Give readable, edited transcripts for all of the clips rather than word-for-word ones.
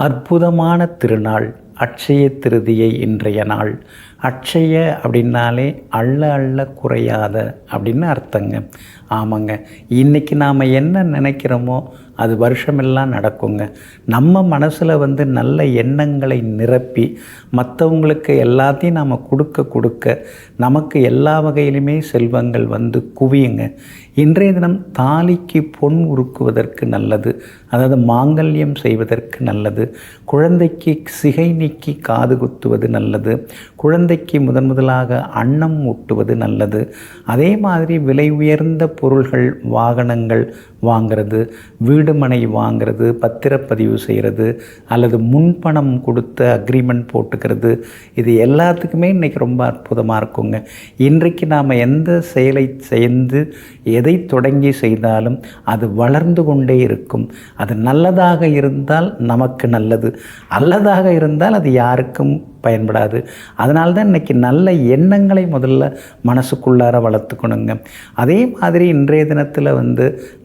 அற்புதமான திருநாள் அட்சய திருதியை இன்றைய நாள். அட்சய அப்படின்னாலே அள்ள அள்ள குறையாத அப்படின்னு அர்த்தங்க. ஆமாங்க, இன்றைக்கி நாம் என்ன நினைக்கிறோமோ அது வருஷமெல்லாம் நடக்குங்க. நம்ம மனசில் நல்ல எண்ணங்களை நிரப்பி மற்றவங்களுக்கு எல்லாத்தையும் நாம் கொடுக்க நமக்கு எல்லா வகையிலுமே செல்வங்கள் குவியுங்க. இன்றைய தினம் தாலிக்கு பொன் உருக்குவதற்கு நல்லது, அதாவது மாங்கல்யம் செய்வதற்கு நல்லது. குழந்தைக்கு சிகை நீக்கி காது குத்துவது நல்லது. குழந்தைக்கு முதலாக அன்னம் ஊட்டுவது நல்லது. அதே மாதிரி விலை உயர்ந்த பொருள்கள் வாகனங்கள் வாங்கிறது, வீடு மனை வாங்கிறது, பத்திரப்பதிவு செய்கிறது, அல்லது முன்பணம் கொடுத்து அக்ரிமெண்ட் போட்டுக்கிறது, இது எல்லாத்துக்குமே இன்றைக்கி ரொம்ப அற்புதமாக இருக்குங்க. இன்றைக்கு நாம் எந்த செயலை செய்து எதை தொடங்கி செய்தாலும் அது வளர்ந்து கொண்டே இருக்கும். அது நல்லதாக இருந்தால் நமக்கு நல்லது, அல்லதாக இருந்தால் அது யாருக்கும் பயன்படாது. அதனால்தான் இன்றைக்கி நல்ல எண்ணங்களை முதல்ல மனசுக்குள்ளார வளர்த்துக்கணுங்க. அதே மாதிரி இன்றைய தினத்தில்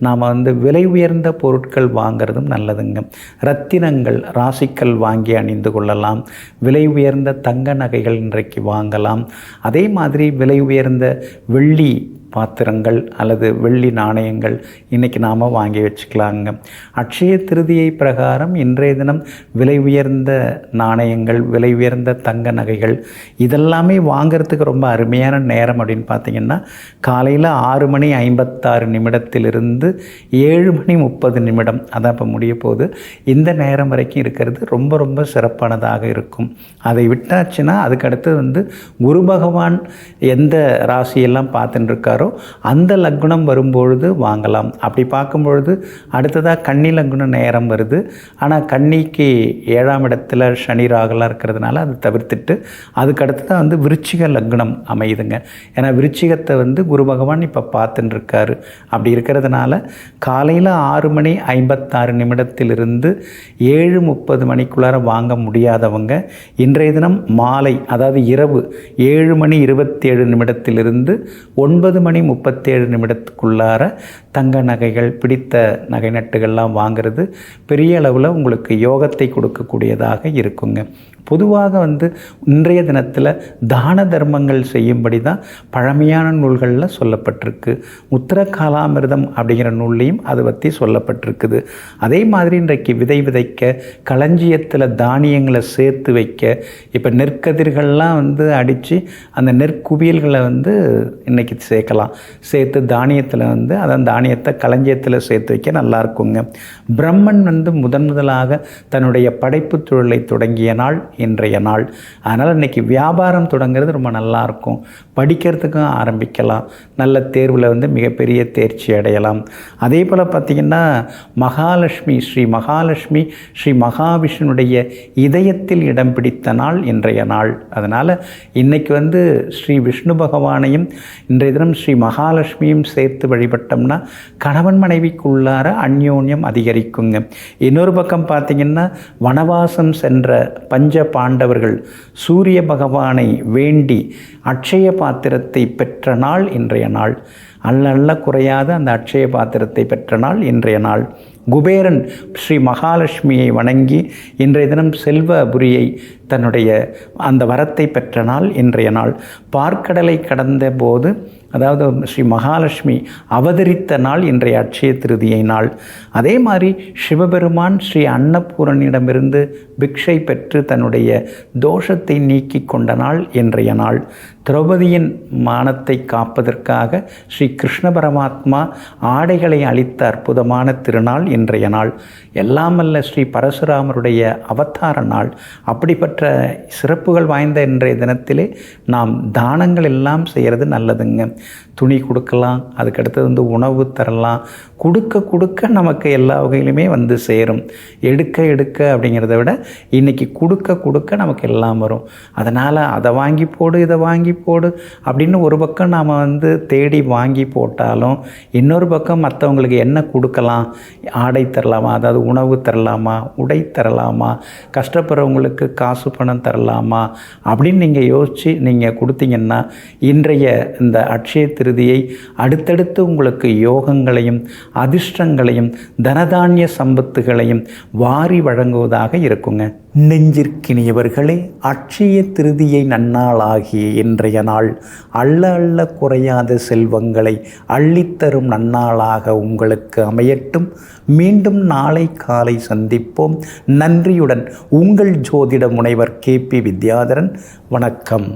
நாம் விலை உயர்ந்த பொருட்கள் வாங்கிறதும் நல்லதுங்க. ரத்தினங்கள் ராசிக்கல் வாங்கி அணிந்து கொள்ளலாம். விலை உயர்ந்த தங்க நகைகள் இன்றைக்கு வாங்கலாம். அதே மாதிரி விலை உயர்ந்த வெள்ளி பாத்திரங்கள் அல்லது வெள்ளி நாணயங்கள் இன்றைக்கி நாம் வாங்கி வச்சுக்கலாங்க. அட்சய திருதியை பிரகாரம் இன்றைய தினம் விலை உயர்ந்த நாணயங்கள், விலை உயர்ந்த தங்க நகைகள் இதெல்லாமே வாங்கிறதுக்கு ரொம்ப அருமையான நேரம் அப்படின்னு பார்த்திங்கன்னா, காலையில் 6:56 7:30 அதான் இப்போ முடிய போகுது. இந்த நேரம் வரைக்கும் இருக்கிறது ரொம்ப ரொம்ப சிறப்பானதாக இருக்கும். அதை விட்டாச்சுன்னா அதுக்கடுத்து குரு பகவான் எந்த ராசியெல்லாம் பார்த்துட்டு இருக்கார் அந்த லக்னம் வரும்பொழுது வாங்கலாம். அப்படி பார்க்கும்பொழுது அடுத்ததாக கன்னி லக்னம் நேரம் வருது. ஆனால் கன்னிக்கு 7ஆம் இடத்துல சனி ராகுலாம் இருக்கிறதுனால அதை தவிர்த்துட்டு அதுக்கடுத்து தான் விருச்சிக லக்னம் அமையுதுங்க. ஏன்னா விருச்சிகத்தை குரு பகவான் இப்போ பார்த்துட்டு இருக்காரு. அப்படி இருக்கிறதுனால காலையில் 6:56 7:30 வாங்க முடியாதவங்க இன்றைய தினம் மாலை, அதாவது இரவு 7:27 9:37 தங்க நகைகள், பிடித்த நகை நட்டுகள்லாம் வாங்கிறது பெரிய அளவில் உங்களுக்கு யோகத்தை கொடுக்கக்கூடியதாக இருக்குங்க. பொதுவாக இன்றைய தினத்தில் தான தர்மங்கள் செய்யும்படி தான் பழமையான நூல்களில் சொல்லப்பட்டிருக்கு. உத்தர காலாமிர்தம் அப்படிங்கிற நூல்லையும் அதை பற்றி சொல்லப்பட்டிருக்குது. அதே மாதிரி இன்றைக்கு விதை விதைக்க, களஞ்சியத்தில் தானியங்களை சேர்த்து வைக்க, இப்போ நெற்கதிர்கள்லாம் அடித்து அந்த நெற்குவியல்களை இன்றைக்கி சேர்க்கலாம். சேர்த்து தானியத்தில் அதான் தானியத்தை களஞ்சியத்தில் சேர்த்து வைக்க நல்லா இருக்குங்க. பிரம்மன் முதலாக தன்னுடைய படைப்பு தொழிலை தொடங்கிய நாள் இன்றைய நாள். அதனால் இன்றைக்கி வியாபாரம் தொடங்கிறது ரொம்ப நல்லாயிருக்கும். படிக்கிறதுக்கும் ஆரம்பிக்கலாம். நல்ல தேர்வில் மிகப்பெரிய தேர்ச்சி அடையலாம். அதே போல் பார்த்திங்கன்னா மகாலட்சுமி, ஸ்ரீ மகாவிஷ்ணுடைய இதயத்தில் இடம் பிடித்த நாள் இன்றைய நாள். அதனால் இன்றைக்கி ஸ்ரீ விஷ்ணு பகவானையும் இன்றைய தினம் ஸ்ரீ மகாலட்சுமியும் சேர்த்து வழிபட்டோம்னா கணவன் மனைவிக்குள்ளார அந்யோன்யம் அதிகரிக்குங்க. இன்னொரு பக்கம் பார்த்திங்கன்னா வனவாசம் சென்ற பஞ்ச பாண்டவர்கள் சூரிய பகவானை வேண்டி அட்சய பாத்திரத்தை பெற்ற நாள் இன்றைய நாள். அல்ல குறையாத அந்த அட்சய பாத்திரத்தை பெற்ற நாள் இன்றைய நாள். குபேரன் ஸ்ரீ மகாலட்சுமியை வணங்கி இன்றைய தினம் செல்வபுரியை தன்னுடைய அந்த வரத்தை பெற்ற நாள் இன்றைய நாள். பார்க்கடலை கடந்த போது, அதாவது ஸ்ரீ மகாலட்சுமி அவதரித்த நாள் இன்றைய அட்சய திருதியை நாள். அதே மாதிரி சிவபெருமான் ஸ்ரீ அன்னபூரனிடமிருந்து பிக்ஷை பெற்று தன்னுடைய தோஷத்தை நீக்கி கொண்ட நாள் இன்றைய நாள். திரௌபதியின் மானத்தை காப்பதற்காக ஸ்ரீ கிருஷ்ண பரமாத்மா ஆடைகளை அளித்த அற்புதமான திருநாள் இன்றைய நாள். எல்லாமல்ல ஸ்ரீ பரசுராமருடைய அவதார நாள். அப்படிப்பட்ட சிறப்புகள் வாய்ந்த இன்றைய தினத்திலே நாம் தானங்கள் எல்லாம் செய்கிறது நல்லதுங்க. துணி கொடுக்கலாம், அதுக்கடுத்து உணவு தரலாம். கொடுக்க நமக்கு எல்லா வகையிலுமே சேரும். எடுக்க அப்படிங்கிறத விட இன்றைக்கி கொடுக்க நமக்கு எல்லாம் வரும். அதனால் அதை வாங்கி போடு, இதை வாங்கி போடு அப்படின்னு ஒரு பக்கம் நாம் தேடி வாங்கி போட்டாலும் இன்னொரு பக்கம் மற்றவங்களுக்கு என்ன கொடுக்கலாம் ஆடை தரலாமா, அதாவது உணவு தரலாமா, உடை தரலாமா, கஷ்டப்படுறவங்களுக்கு காசு பணம் தரலாமா அப்படின்னு நீங்கள் யோசித்து நீங்கள் கொடுத்தீங்கன்னா இன்றைய இந்த அட்சய திருதியை அடுத்தடுத்து உங்களுக்கு யோகங்களையும் அதிர்ஷ்டங்களையும் தனதானிய சம்பத்துகளையும் வாரி வழங்குவதாக இருக்குங்க. நெஞ்சிற்கினியவர்களே, அட்சய திருதியை நன்னாளாகிய இன்றைய நாள் அள்ள அள்ள குறையாத செல்வங்களை அள்ளித்தரும் நன்னாளாக உங்களுக்கு அமையட்டும். மீண்டும் நாளை காலை சந்திப்போம். நன்றியுடன் உங்கள் ஜோதிட முனைவர் KP வித்யாதரன். வணக்கம்.